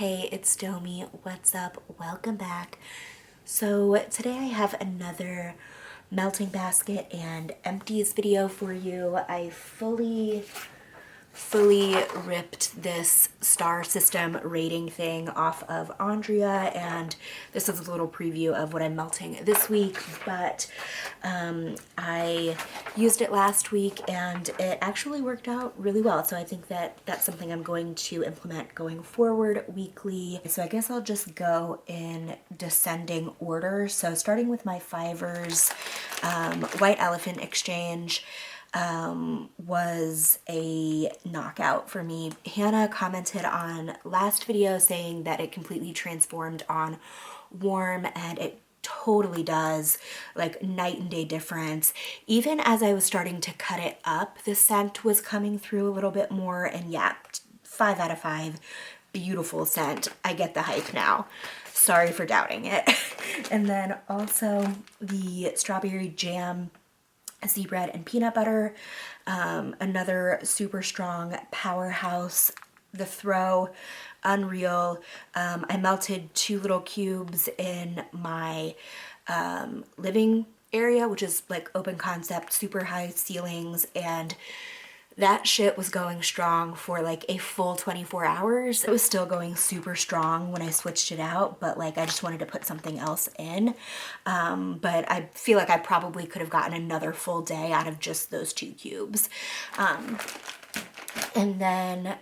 Hey, it's Domi. What's up? Welcome back. So today I have another melting basket and empties video for you. I fully ripped this star system rating thing off of Andrea, and this is a little preview of what I'm melting this week, but I used it last week and it actually worked out really well. So I think that that's something I'm going to implement going forward weekly. So I guess I'll just go in descending order. So starting with my fivers, White Elephant Exchange was a knockout for me. Hannah commented on last video saying that it completely transformed on warm, and it totally does. Like, night and day difference. Even as I was starting to cut it up, the scent was coming through a little bit more, and yeah, 5 out of 5. Beautiful scent. I get the hype now. Sorry for doubting it. And then also the strawberry jam, sea bread and peanut butter, another super strong powerhouse. The Throw, unreal. I melted 2 little cubes in my living area, which is like open concept, super high ceilings, and that shit was going strong for like a full 24 hours. It was still going super strong when I switched it out, but like I just wanted to put something else in. But I feel like I probably could have gotten another full day out of just those 2 cubes. And then,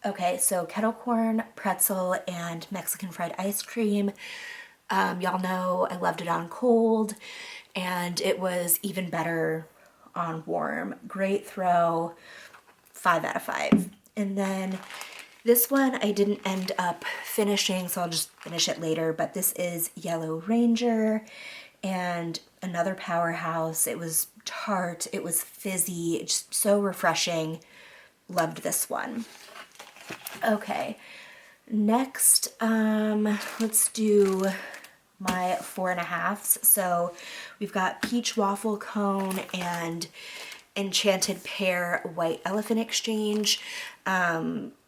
okay, so kettle corn, pretzel, and Mexican fried ice cream. Y'all know I loved it on cold, and it was even better on warm. Great throw, 5 out of 5. And then this one I didn't end up finishing, so I'll just finish it later, but this is Yellow Ranger, and another powerhouse. It was tart, it was fizzy, just so refreshing. Loved this one. Okay, next, let's do my 4.5s. So we've got Peach Waffle Cone and Enchanted Pear White Elephant Exchange.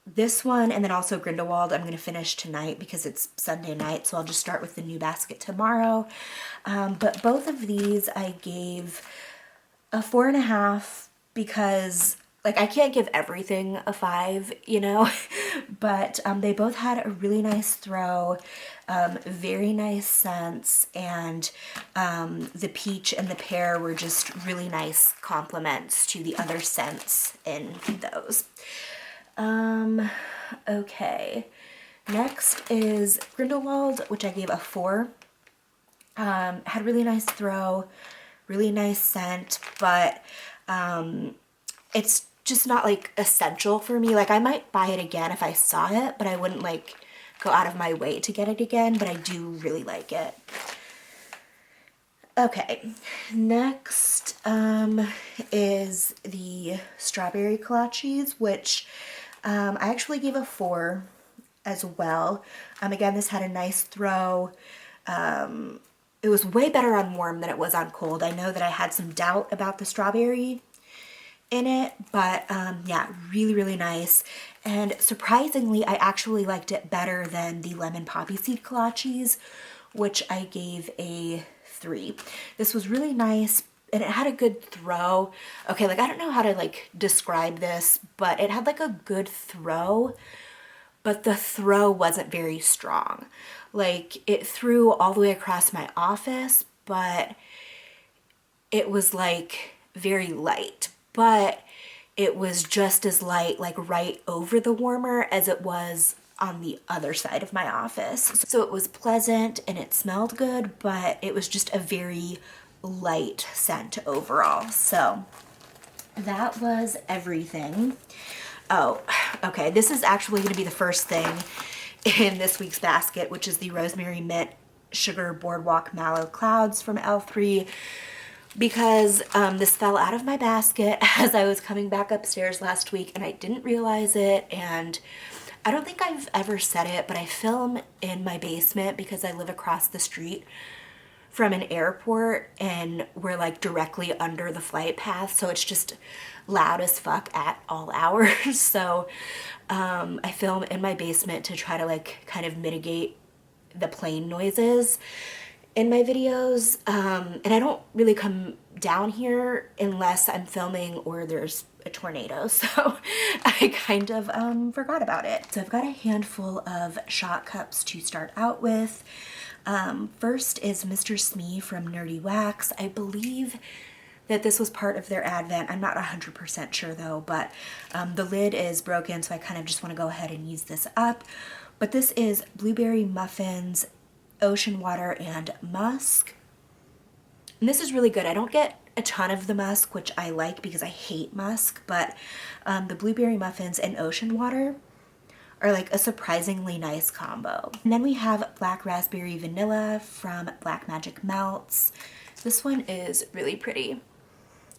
This one, and then also Grindelwald, I'm going to finish tonight because it's Sunday night, so I'll just start with the new basket tomorrow. But both of these I gave a 4.5 because like I can't give everything a 5, you know, but they both had a really nice throw, very nice scents, and the peach and the pear were just really nice complements to the other scents in those. Okay, next is Grindelwald, which I gave a 4. Had really nice throw, really nice scent, but it's just not like essential for me. Like I might buy it again if I saw it, but I wouldn't like go out of my way to get it again, but I do really like it. Okay, next is the strawberry kolaches, which I actually gave a 4 as well. Again, this had a nice throw. It was way better on warm than it was on cold. I know that I had some doubt about the strawberry in it, but yeah, really nice. And surprisingly, I actually liked it better than the lemon poppy seed kolaches, which I gave a 3. This was really nice, and it had a good throw. Okay, like I don't know how to like describe this, but it had like a good throw, but the throw wasn't very strong. Like it threw all the way across my office, but it was like very light, but it was just as light, like right over the warmer as it was on the other side of my office. So it was pleasant and it smelled good, but it was just a very light scent overall. So that was everything. Oh, okay, this is actually going to be the first thing in this week's basket, which is the Rosemary Mint Sugar Boardwalk Mallow Clouds from L3, because this fell out of my basket as I was coming back upstairs last week and I didn't realize it. And I don't think I've ever said it, but I film in my basement because I live across the street from an airport and we're like directly under the flight path, so it's just loud as fuck at all hours. So I film in my basement to try to like kind of mitigate the plane noises in my videos. And I don't really come down here unless I'm filming or there's a tornado. So I kind of forgot about it. So I've got a handful of shot cups to start out with. First is Mr. Smee from Nerdy Wax. I believe that this was part of their advent. I'm not 100% sure though, but the lid is broken, so I kind of just want to go ahead and use this up. But this is blueberry muffins, ocean water, and musk. And this is really good. I don't get a ton of the musk, which I like because I hate musk, but the blueberry muffins and ocean water are like a surprisingly nice combo. And then we have black raspberry vanilla from Blackmagic Melts. This one is really pretty.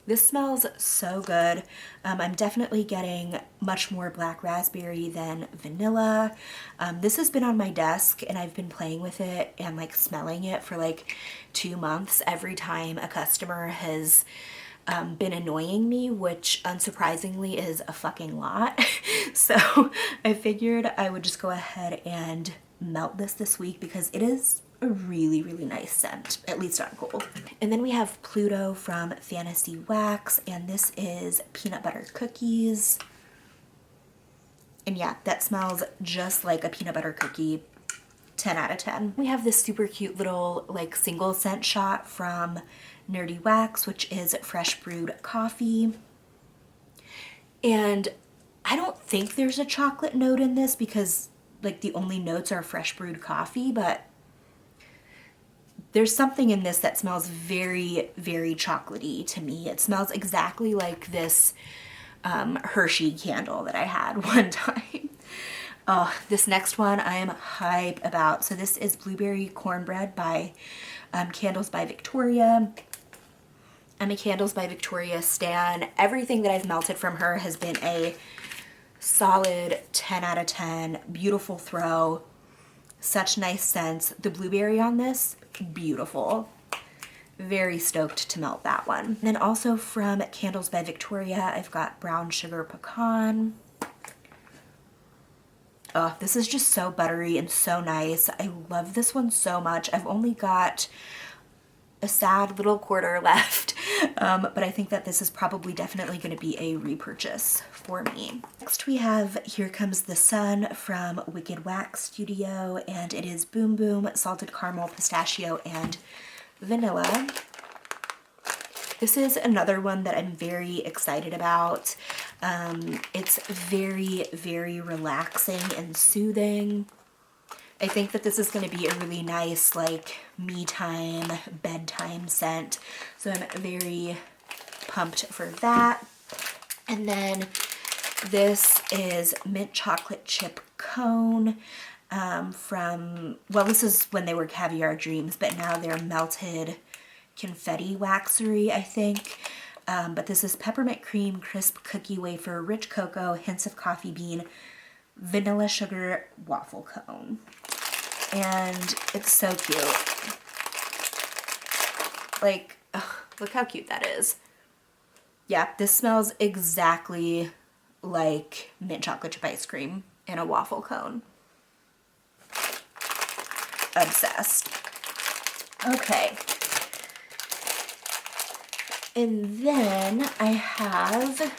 This smells so good. I'm definitely getting much more black raspberry than vanilla. This has been on my desk and I've been playing with it and like smelling it for like 2 months every time a customer has been annoying me, which unsurprisingly is a fucking lot. So I figured I would just go ahead and melt this week because it is a really, really nice scent, at least on cold. And then we have Pluto from Fantasy Wax, and this is peanut butter cookies. And yeah, that smells just like a peanut butter cookie. 10 out of 10. We have this super cute little like single scent shot from Nerdy Wax, which is fresh brewed coffee. And I don't think there's a chocolate note in this because like the only notes are fresh brewed coffee, but there's something in this that smells very, very chocolatey to me. It smells exactly like this Hershey candle that I had one time. Oh, this next one I am hype about. So this is Blueberry Cornbread by Candles by Victoria. I'm a Candles by Victoria stan. Everything that I've melted from her has been a solid 10 out of 10. Beautiful throw. Such nice scents. The blueberry on this, beautiful. Very stoked to melt that one. And then also from Candles by Victoria, I've got Brown Sugar Pecan. Oh, this is just so buttery and so nice. I love this one so much. I've only got a sad little quarter left, but I think that this is probably definitely going to be a repurchase for me. Next we have Here Comes the Sun from Wicked Wax Studio, and it is Boom Boom, salted caramel, pistachio, and vanilla. This is another one that I'm very excited about. It's very, very relaxing and soothing. I think that this is going to be a really nice, like, me time, bedtime scent. So I'm very pumped for that. And then this is Mint Chocolate Chip Cone from, well, this is when they were Caviar Dreams, but now they're Melted Confetti Waxery, I think. But this is peppermint cream, crisp cookie wafer, rich cocoa, hints of coffee bean, vanilla sugar waffle cone. And it's so cute. Like, ugh, look how cute that is. Yeah, this smells exactly like mint chocolate chip ice cream in a waffle cone. Obsessed. Okay. And then I have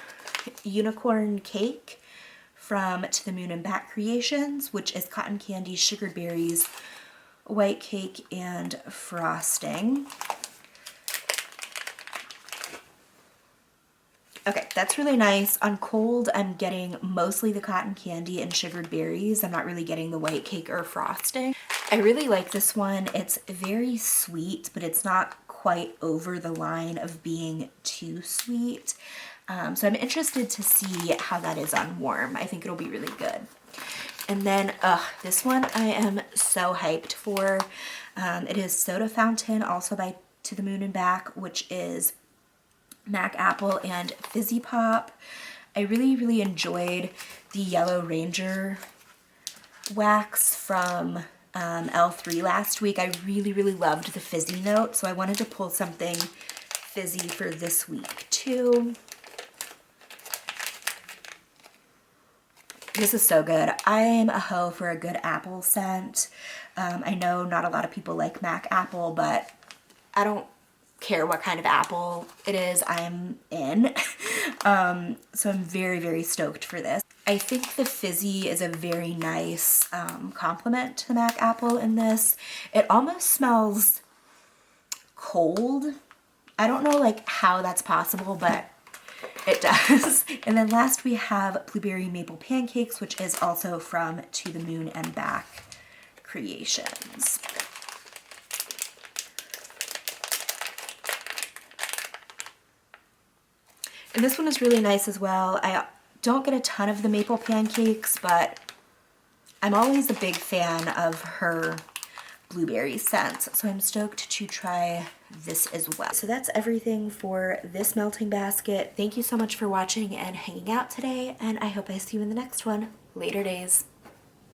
Unicorn Cake from To the Moon and Back Creations, which is cotton candy, sugared berries, white cake, and frosting. Okay, that's really nice. On cold, I'm getting mostly the cotton candy and sugared berries. I'm not really getting the white cake or frosting. I really like this one. It's very sweet, but it's not quite over the line of being too sweet. So I'm interested to see how that is on warm. I think it'll be really good. And then, this one I am so hyped for. It is Soda Fountain, also by To the Moon and Back, which is Mac Apple and Fizzy Pop. I really, really enjoyed the Yellow Ranger wax from L3 last week. I really, really loved the fizzy note, so I wanted to pull something fizzy for this week too. This is so good. I'm a hoe for a good apple scent. I know not a lot of people like Mac apple, but I don't care what kind of apple it is, I'm in. So I'm very, very stoked for this. I think the fizzy is a very nice complement to the Mac apple in this. It almost smells cold. I don't know like how that's possible, but it does. And then last we have Blueberry Maple Pancakes, which is also from To the Moon and Back Creations. And this one is really nice as well. I don't get a ton of the maple pancakes, but I'm always a big fan of her blueberry scents, so I'm stoked to try this as well. So that's everything for this melting basket. Thank you so much for watching and hanging out today, and I hope I see you in the next one. Later days.